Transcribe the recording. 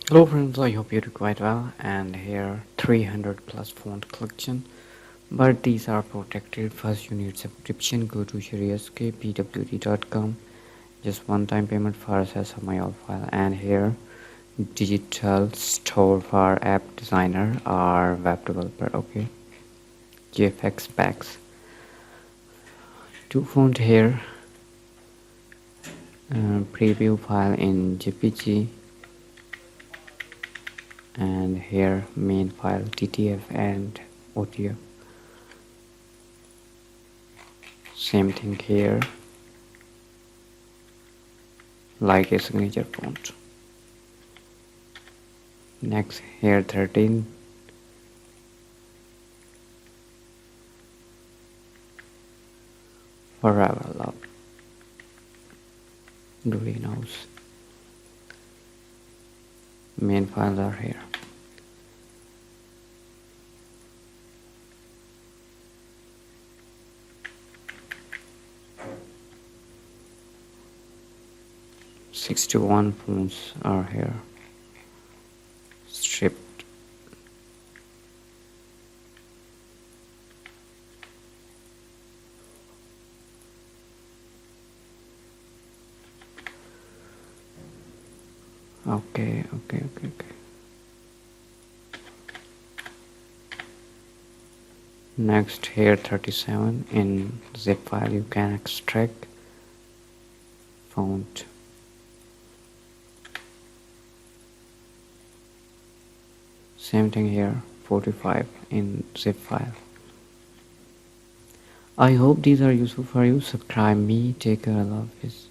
Hello friends, I hope you're doing quite well, and here 300 plus font collection, but these are protected. First you need subscription. Go to sherry.pwd.com, just one time payment for access of my old file, and here digital store for app designer or web developer. Okay, GFX packs, two font here, preview file in JPG, and here main file TTF and OTF. Same thing here, like a signature font. Next here 13, forever love, greenhouse. Main files are here. Sixty-one fonts are here. Stripped. Okay. Next here 37, in zip file you can extract font. Same thing here 45 in zip file. I hope these are useful for you. Subscribe me. Take care. I love this.